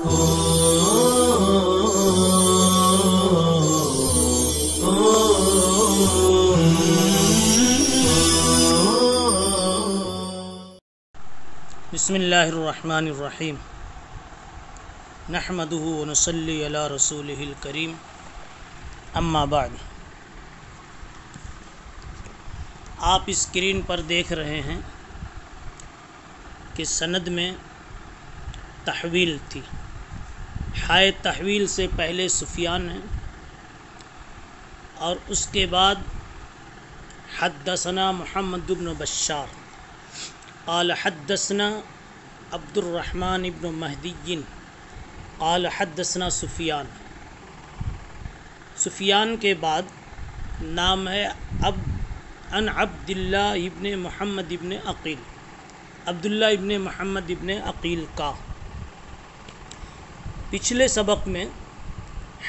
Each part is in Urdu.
بسم اللہ الرحمن الرحیم نحمدہ ونصلی علی رسولہ الکریم اما بعد۔ آپ اسکرین پر دیکھ رہے ہیں کہ سند میں تحویل تھی۔ ہائے تحویل سے پہلے سفیان ہے اور اس کے بعد حدثنا محمد بن بشار قال حدثنا عبد الرحمن بن مہدی قال حدثنا سفیان کے بعد نام ہے عن عبد اللہ ابن محمد ابن عقیل، عبداللہ ابن محمد ابن عقیل کا۔ پچھلے سبق میں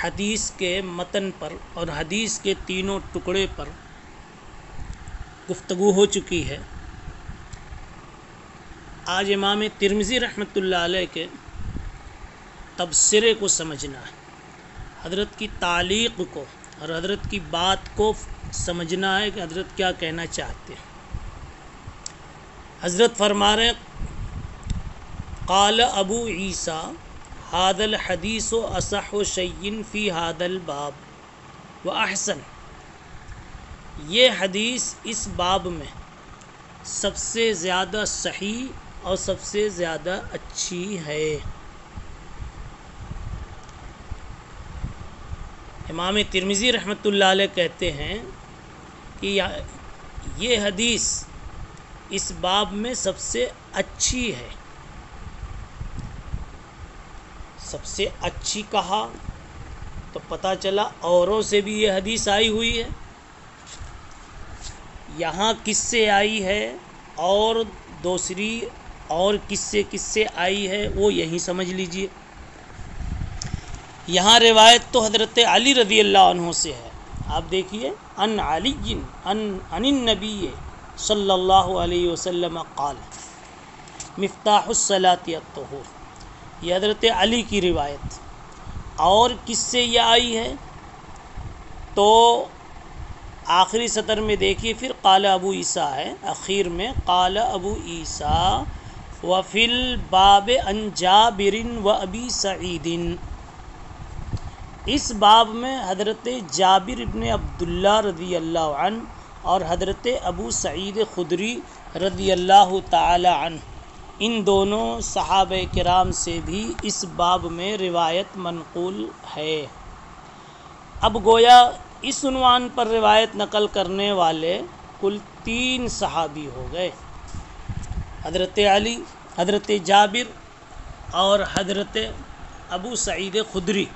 حدیث کے متن پر اور حدیث کے تینوں ٹکڑے پر گفتگو ہو چکی ہے۔ آج امام ترمذی رحمۃ اللہ علیہ کے تبصرے کو سمجھنا ہے، حضرت کی تعلیق کو اور حضرت کی بات کو سمجھنا ہے کہ حضرت کیا کہنا چاہتے ہیں۔ حضرت فرما رہے قال ابو عیسیٰ ھذا الحدیث اصح شیء فی ھذا الباب واحسن، یہ حدیث اس باب میں سب سے زیادہ صحیح اور سب سے زیادہ اچھی ہے۔ امام ترمذی رحمۃ اللہ علیہ کہتے ہیں کہ یہ حدیث اس باب میں سب سے اچھی ہے۔ سب سے اچھی کہا تو پتہ چلا اوروں سے بھی یہ حدیث آئی ہوئی ہے، یہاں کس سے آئی ہے اور دوسری اور کس سے آئی ہے وہ یہی سمجھ لیجئے۔ یہاں روایت تو حضرت علی رضی اللہ عنہ سے ہے، آپ دیکھیے ان علی ان النبی صلی اللہ علیہ وسلم قال مفتاح الصلاۃ الطہور، یہ حضرت علی کی روایت۔ اور کس سے یہ آئی ہے تو آخری سطر میں دیکھیے پھر قال ابو عیسیٰ ہے، اخیر میں قال ابو عیسیٰ وفی الباب عن جابر و ابی سعید، اس باب میں حضرت جابر ابن عبداللہ رضی اللہ عنہ اور حضرت ابو سعید خدری رضی اللہ تعالی عنہ، ان دونوں صحابہ کرام سے بھی اس باب میں روایت منقول ہے۔ اب گویا اس عنوان پر روایت نقل کرنے والے کل 3 صحابی ہو گئے، حضرت علی، حضرت جابر اور حضرت ابو سعید خدری۔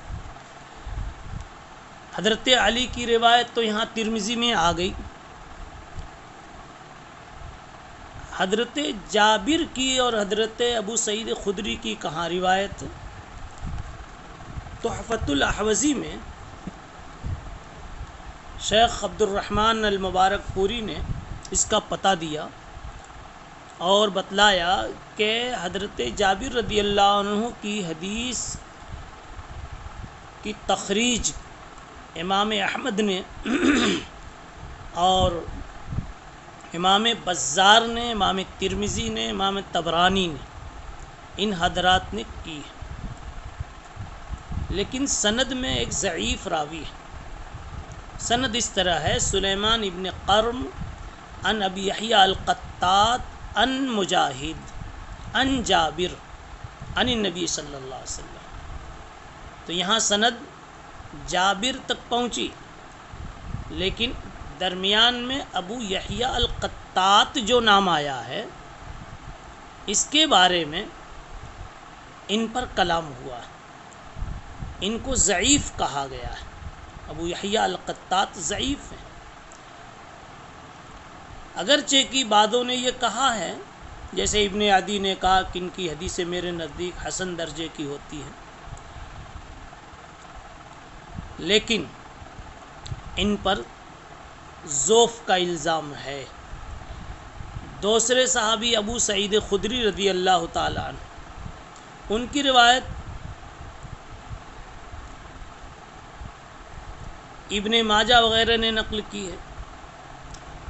حضرت علی کی روایت تو یہاں ترمذی میں آ گئی، حضرت جابر کی اور حضرت ابو سعید خدری کی کہاں روایت؟ تحفۃ الاحوذی میں شیخ عبد الرحمن المبارک پوری نے اس کا پتہ دیا اور بتلایا کہ حضرت جابر رضی اللہ عنہ کی حدیث کی تخریج امام احمد نے اور امام بزار نے، امام ترمذی نے، امام طبرانی نے، ان حضرات نے کی ہے، لیکن سند میں ایک ضعیف راوی ہے۔ سند اس طرح ہے سلیمان ابن قرم عن ابی یحییٰ القطات عن مجاہد عن جابر عن النبی صلی اللہ علیہ وسلم۔ تو یہاں سند جابر تک پہنچی، لیکن درمیان میں ابو یحییٰ القطات جو نام آیا ہے اس کے بارے میں ان پر کلام ہوا، ان کو ضعیف کہا گیا ہے۔ ابو یحییٰ القطات ضعیف ہیں، اگرچہ کہ بعضوں نے یہ کہا ہے، جیسے ابن عدی نے کہا کہ ان کی حدیث میرے نزدیک حسن درجے کی ہوتی ہے، لیکن ان پر ضعف کا الزام ہے۔ دوسرے صحابی ابو سعید خدری رضی اللہ تعالیٰ عنہ، ان کی روایت ابن ماجہ وغیرہ نے نقل کی ہے،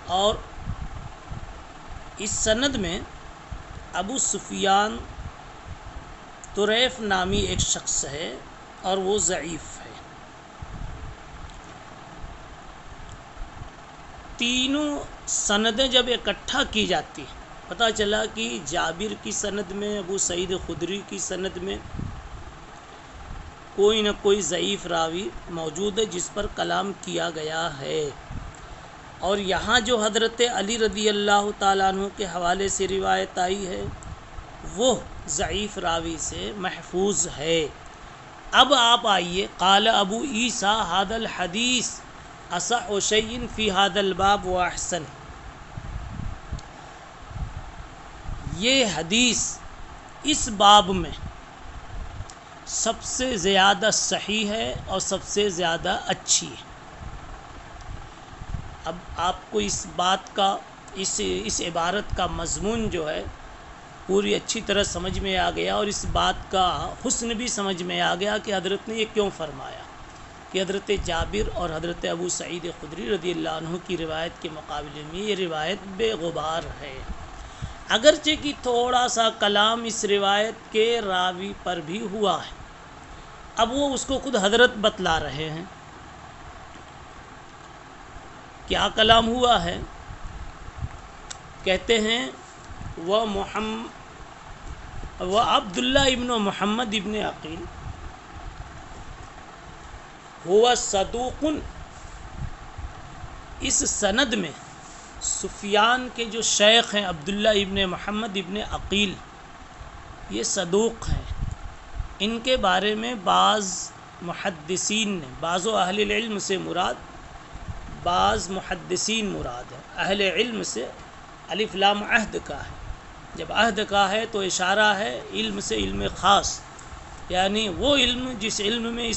اور اس سند میں ابو سفیان طریف نامی ایک شخص ہے اور وہ ضعیف ہے۔ تینوں سندیں جب اکٹھا کی جاتی ہیں، پتہ چلا کہ جابر کی سند میں، ابو سعید خدری کی سند میں کوئی نہ کوئی ضعیف راوی موجود ہے جس پر کلام کیا گیا ہے، اور یہاں جو حضرت علی رضی اللہ تعالیٰ عنہ کے حوالے سے روایت آئی ہے وہ ضعیف راوی سے محفوظ ہے۔ اب آپ آئیے، قال ابو عیسیٰ ھذا الحدیث اصح شیء فی ھذا الباب واحسن، یہ حدیث اس باب میں سب سے زیادہ صحیح ہے اور سب سے زیادہ اچھی ہے۔ اب آپ کو اس بات کا اس عبارت کا مضمون جو ہے پوری اچھی طرح سمجھ میں آ گیا، اور اس بات کا حسن بھی سمجھ میں آ گیا کہ حضرت نے یہ کیوں فرمایا کہ حضرت جابر اور حضرت ابو سعید خدری رضی اللہ عنہ کی روایت کے مقابلے میں یہ روایت بے غبار ہے، اگرچہ کہ تھوڑا سا کلام اس روایت کے راوی پر بھی ہوا ہے۔ اب وہ اس کو خود حضرت بتلا رہے ہیں، کیا کلام ہوا ہے؟ کہتے ہیں وہ عبداللہ ابن محمد ابن عقیل ہوا صدوق، اس سند میں سفیان کے جو شیخ ہیں عبداللہ ابن محمد ابن عقیل، یہ صدوق ہیں۔ ان کے بارے میں بعض محدثین نے، بعض اہل العلم سے مراد بعض محدثین مراد ہے، اہل علم سے الف لام عہد کا ہے، جب عہد کا ہے تو اشارہ ہے علم سے علم خاص، یعنی وہ علم جس علم میں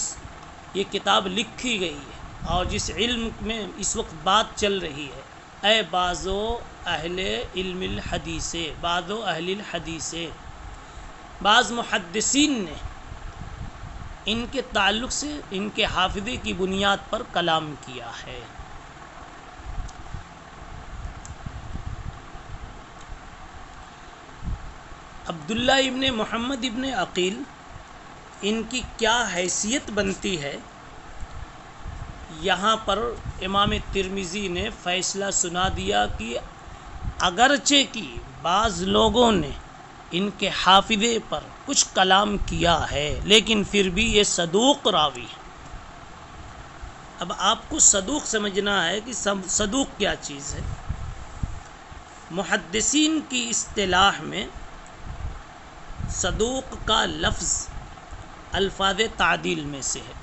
یہ کتاب لکھی گئی ہے اور جس علم میں اس وقت بات چل رہی ہے، اے بعضو اہل علم الحدیث، بعضو اہل الحدیث، بعض محدثین نے ان کے تعلق سے ان کے حافظے کی بنیاد پر کلام کیا ہے۔ عبداللہ ابن محمد ابن عقیل، ان کی کیا حیثیت بنتی ہے، یہاں پر امام ترمذی نے فیصلہ سنا دیا کہ اگرچہ کہ بعض لوگوں نے ان کے حافظے پر کچھ کلام کیا ہے لیکن پھر بھی یہ صدوق راوی ہے۔ اب آپ کو صدوق سمجھنا ہے کہ صدوق کیا چیز ہے۔ محدثین کی اصطلاح میں صدوق کا لفظ الفاظ تعدیل میں سے ہے،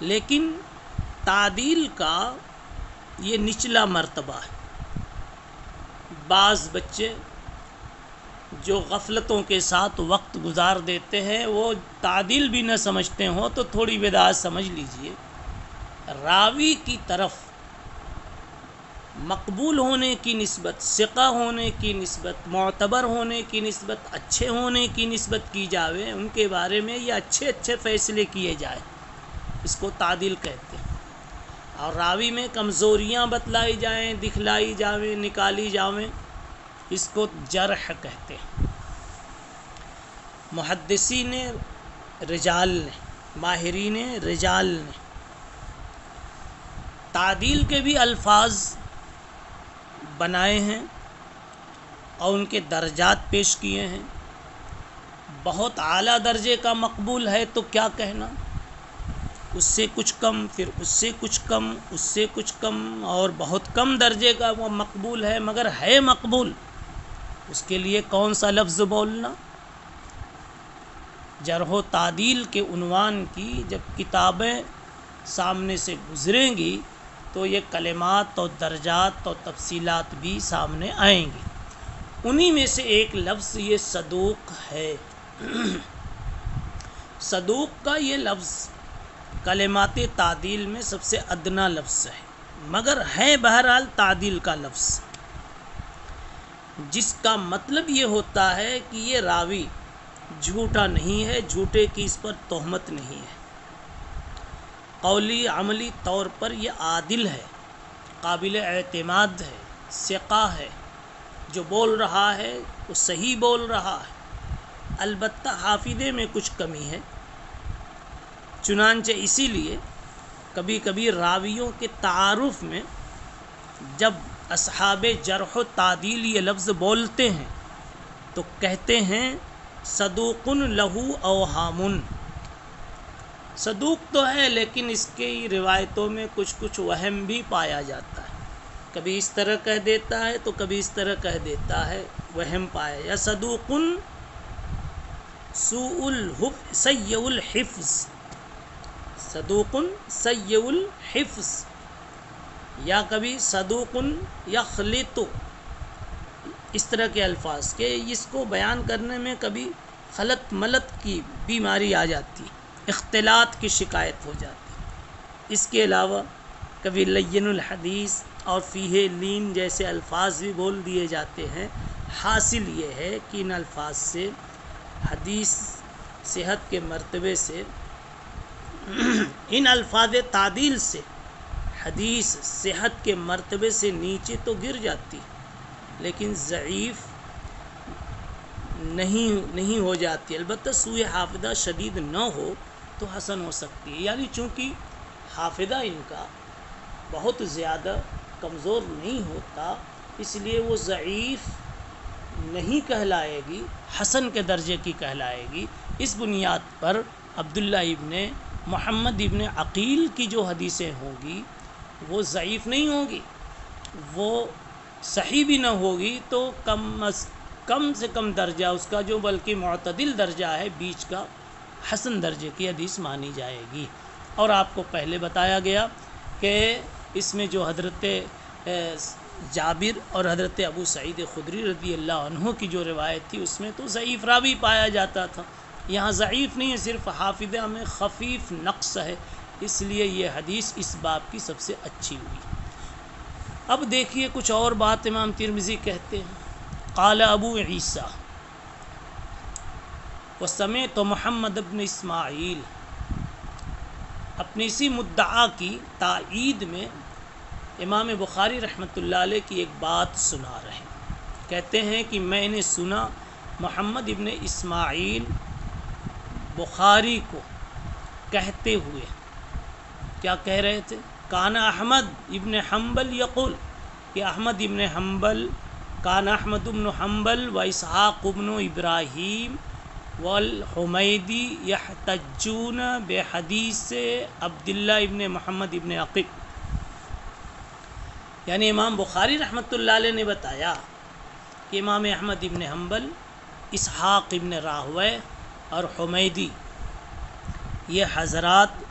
لیکن تعدیل کا یہ نچلا مرتبہ ہے۔ بعض بچے جو غفلتوں کے ساتھ وقت گزار دیتے ہیں، وہ تعدیل بھی نہ سمجھتے ہوں تو تھوڑی بدعت سمجھ لیجئے، راوی کی طرف مقبول ہونے کی نسبت، ثقہ ہونے کی نسبت، معتبر ہونے کی نسبت، اچھے ہونے کی نسبت کی جاوے، ان کے بارے میں یہ اچھے فیصلے کیے جائیں، اس کو تعدیل کہتے ہیں۔ اور راوی میں کمزوریاں بتلائی جائیں، دکھلائی جاویں، نکالی جاویں، اس کو جرح کہتے ہیں۔ محدثین رجال نے، ماہرین رجال نے تعدیل کے بھی الفاظ بنائے ہیں اور ان کے درجات پیش کیے ہیں۔ بہت اعلیٰ درجے کا مقبول ہے تو کیا کہنا، اس سے کچھ کم، پھر اس سے کچھ کم، اس سے کچھ کم، اور بہت کم درجے کا وہ مقبول ہے مگر ہے مقبول، اس کے لیے کون سا لفظ بولنا۔ جرح و تعدیل کے عنوان کی جب کتابیں سامنے سے گزریں گی تو یہ کلمات اور درجات اور تفصیلات بھی سامنے آئیں گی۔ انہی میں سے ایک لفظ یہ صدوق ہے۔ صدوق کا یہ لفظ کلمات تعدیل میں سب سے ادنا لفظ ہے، مگر ہے بہرحال تعدیل کا لفظ، جس کا مطلب یہ ہوتا ہے کہ یہ راوی جھوٹا نہیں ہے، جھوٹے کی اس پر تہمت نہیں ہے، قولی عملی طور پر یہ عادل ہے، قابل اعتماد ہے، ثقہ ہے، جو بول رہا ہے وہ صحیح بول رہا ہے، البتہ حافظے میں کچھ کمی ہے، چنانچہ اسی لیے کبھی کبھی راویوں کے تعارف میں جب اصحاب جرح و تعدیل یہ لفظ بولتے ہیں تو کہتے ہیں صدوق لہو اوہام، صدوق تو ہے لیکن اس کی روایتوں میں کچھ وہم بھی پایا جاتا ہے، کبھی اس طرح کہہ دیتا ہے تو کبھی اس طرح کہہ دیتا ہے، وہم پایا، یا صدوق سیء الحفظ، صدوق سیء الحفظ، یا کبھی صدوق یخلط، اس طرح کے الفاظ کہ اس کو بیان کرنے میں کبھی خلط ملط کی بیماری آ جاتی، اختلاط کی شکایت ہو جاتی، اس کے علاوہ کبھی لین الحدیث اور فیہ لین جیسے الفاظ بھی بول دیے جاتے ہیں۔ حاصل یہ ہے کہ ان الفاظ سے حدیث صحت کے مرتبے سے ان الفاظ تعدیل سے حدیث صحت کے مرتبے سے نیچے تو گر جاتی لیکن ضعیف نہیں ہو جاتی، البتہ سوء حافظہ شدید نہ ہو تو حسن ہو سکتی ہے، یعنی چونکہ حافظہ ان کا بہت زیادہ کمزور نہیں ہوتا اس لیے وہ ضعیف نہیں کہلائے گی، حسن کے درجے کی کہلائے گی۔ اس بنیاد پر عبداللہ ابن محمد ابن عقیل کی جو حدیثیں ہوں گی وہ ضعیف نہیں ہوں گی، وہ صحیح بھی نہ ہوگی تو کم سے کم درجہ اس کا جو بلکہ معتدل درجہ ہے بیچ کا، حسن درجے کی حدیث مانی جائے گی۔ اور آپ کو پہلے بتایا گیا کہ اس میں جو حضرت جابر اور حضرت ابو سعید خدری رضی اللہ عنہ کی جو روایت تھی اس میں تو ضعیف راوی پایا جاتا تھا، یہاں ضعیف نہیں ہے، صرف حافظہ میں خفیف نقص ہے، اس لیے یہ حدیث اس باب کی سب سے اچھی ہوئی۔ اب دیکھیے کچھ اور بات امام ترمذی کہتے ہیں، قال ابو عیسیٰ وسمعت محمد بن اسماعیل، اپنی اسی مدعا کی تائید میں امام بخاری رحمۃ اللہ علیہ کی ایک بات سنا رہے ہیں، کہتے ہیں کہ میں نے سنا محمد ابن اسماعیل بخاری کو کہتے ہوئے، کیا کہہ رہے تھے؟ کان احمد ابن حنبل یقول، کہ احمد ابن حنبل، کان احمد ابن حنبل و اسحاق ابن ابراہیم والحمیدی یحتجون بحدیث عبداللہ ابن محمد ابن عقیل، یعنی امام بخاری رحمۃ اللہ علیہ نے بتایا کہ امام احمد ابن حنبل، اسحاق ابن راہوے اور حمیدی یہ حضرات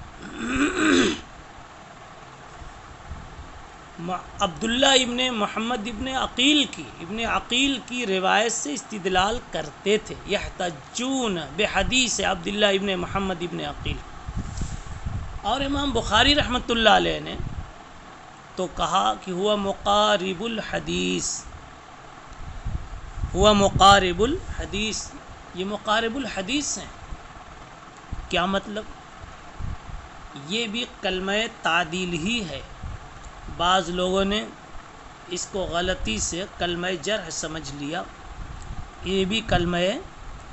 عبداللہ ابن محمد ابن عقیل کی روایت سے استدلال کرتے تھے، یحتجون بحدیث عبداللہ ابن محمد ابن عقیل، اور امام بخاری رحمۃ اللہ علیہ نے تو کہا کہ ہوا مقارب الحدیث، ہوا مقارب الحدیث، یہ مقارب الحدیث ہیں۔ کیا مطلب؟ یہ بھی کلمہ تعدیل ہی ہے، بعض لوگوں نے اس کو غلطی سے کلمہ جرح سمجھ لیا، یہ بھی کلمہ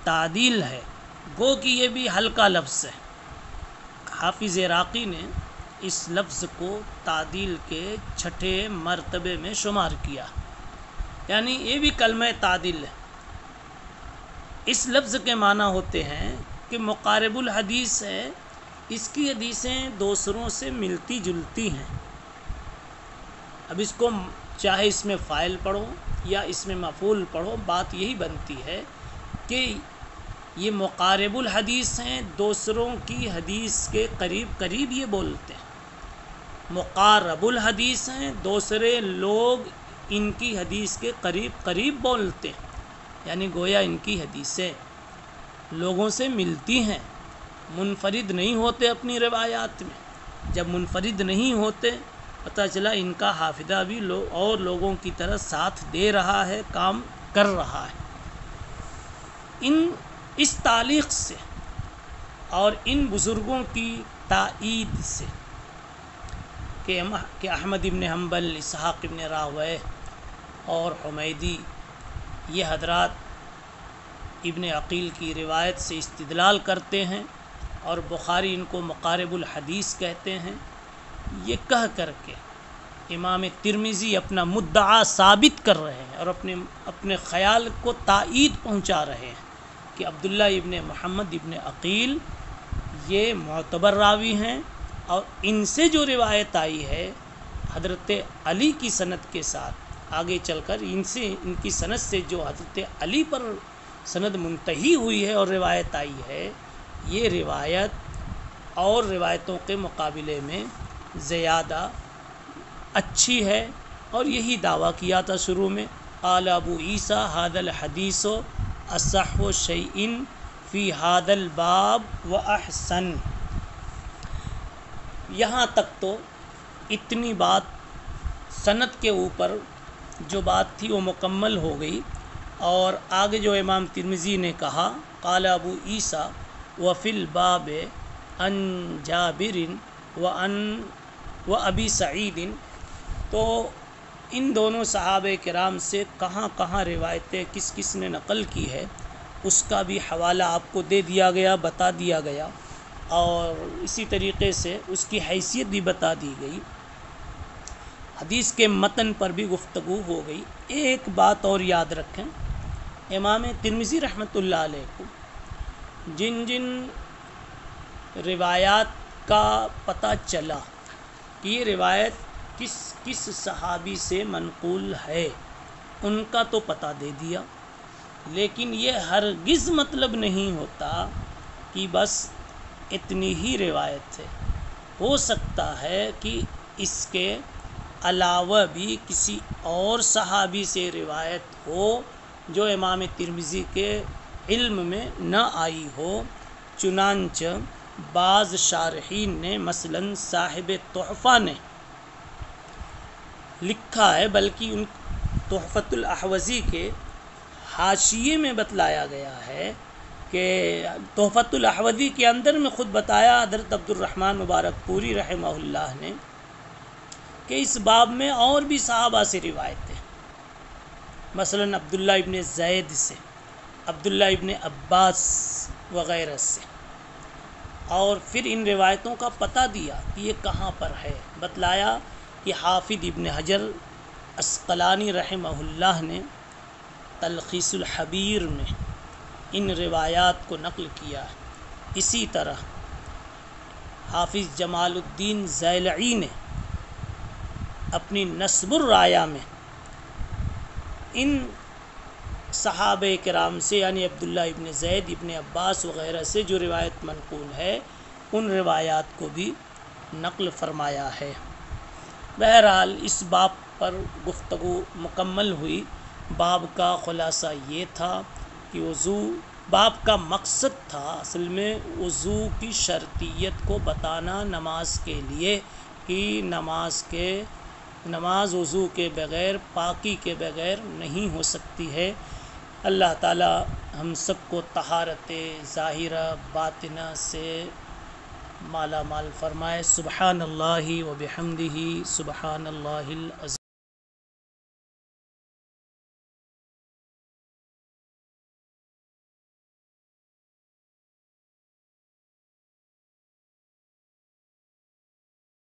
تعدیل ہے، گو کہ یہ بھی ہلکا لفظ ہے۔ حافظ عراقی نے اس لفظ کو تعدیل کے چھٹے مرتبے میں شمار کیا، یعنی یہ بھی کلمہ تعدیل ہے۔ اس لفظ کے معنی ہوتے ہیں کہ مقارب الحدیث ہے، اس کی حدیثیں دوسروں سے ملتی جلتی ہیں۔ اب اس کو چاہے اس میں فاعل پڑھو یا اس میں مفعول پڑھو، بات یہی بنتی ہے کہ یہ مقارب الحدیث ہیں، دوسروں کی حدیث کے قریب قریب یہ بولتے ہیں۔ مقارب الحدیث ہیں، دوسرے لوگ ان کی حدیث کے قریب قریب بولتے ہیں، یعنی گویا ان کی حدیثیں لوگوں سے ملتی ہیں، منفرد نہیں ہوتے اپنی روایات میں۔ جب منفرد نہیں ہوتے پتہ چلا ان کا حافظہ بھی اور لوگوں کی طرح ساتھ دے رہا ہے، کام کر رہا ہے۔ ان اس تعلیق سے اور ان بزرگوں کی تائید سے کہ احمد ابن حنبل، اسحاق ابن راہویہ اور حمیدی یہ حضرات ابن عقیل کی روایت سے استدلال کرتے ہیں اور بخاری ان کو مقارب الحدیث کہتے ہیں، یہ کہہ کر کے امام ترمذی اپنا مدعا ثابت کر رہے ہیں اور اپنے خیال کو تائید پہنچا رہے ہیں کہ عبداللہ ابن محمد ابن عقیل یہ معتبر راوی ہیں، اور ان سے جو روایت آئی ہے حضرت علی کی سند کے ساتھ آگے چل کر ان کی سند سے جو حضرت علی پر سند منتہی ہوئی ہے اور روایت آئی ہے، یہ روایت اور روایتوں کے مقابلے میں زیادہ اچھی ہے، اور یہی دعویٰ کیا تھا شروع میں، قال ابو عیسیٰ ھذا الحدیث اصح شیء فی ھذا الباب واحسن۔ یہاں تک تو اتنی بات سند کے اوپر جو بات تھی وہ مکمل ہو گئی، اور آگے جو امام ترمذی نے کہا قال ابو عیسیٰ وفی الباب عن جابر و ابی سعید، تو ان دونوں صحابہ کرام سے کہاں کہاں روایتیں کس کس نے نقل کی ہے اس کا بھی حوالہ آپ کو دے دیا گیا، بتا دیا گیا، اور اسی طریقے سے اس کی حیثیت بھی بتا دی گئی، حدیث کے متن پر بھی گفتگو ہو گئی۔ ایک بات اور یاد رکھیں، امام ترمذی رحمۃ اللہ علیہ کو جن جن روایات کا پتہ چلا کہ یہ روایت کس کس صحابی سے منقول ہے ان کا تو پتہ دے دیا، لیکن یہ ہرگز مطلب نہیں ہوتا کہ بس اتنی ہی روایت ہے، ہو سکتا ہے کہ اس کے علاوہ بھی کسی اور صحابی سے روایت ہو جو امام ترمذی کے علم میں نہ آئی ہو، چنانچہ بعض شارحین نے مثلاً صاحب تحفہ نے لکھا ہے، بلکہ ان تحفۃ الاحوذی کے حاشیے میں بتلایا گیا ہے کہ تحفۃ الاحوذی کے اندر میں خود بتایا حضرت عبد الرحمن مبارک پوری رحمہ اللہ نے کہ اس باب میں اور بھی صحابہ سے روایتیں، مثلاً عبداللہ ابن زید سے، عبداللہ ابن عباس وغیرہ سے، اور پھر ان روایتوں کا پتہ دیا کہ یہ کہاں پر ہے، بتلایا کہ حافظ ابن حجر عسقلانی رحمہ اللہ نے تلخیص الحبیر میں ان روایات کو نقل کیا ہے، اسی طرح حافظ جمال الدین ضیلعی نے اپنی نصب الرایہ میں ان صحابہ کرام سے یعنی عبداللہ ابن زید، ابن عباس وغیرہ سے جو روایت منقول ہے ان روایات کو بھی نقل فرمایا ہے۔ بہرحال اس باب پر گفتگو مکمل ہوئی۔ باب کا خلاصہ یہ تھا کہ باب کا مقصد تھا اصل میں وضو کی شرطیت کو بتانا نماز کے لیے، کہ نماز وضو کے بغیر، پاکی کے بغیر نہیں ہو سکتی ہے۔ اللہ تعالی ہم سب کو طہارت ظاہرہ باطنہ سے مالا مال فرمائے۔ سبحان اللہ و بحمدہ، سبحان اللہ العظیم۔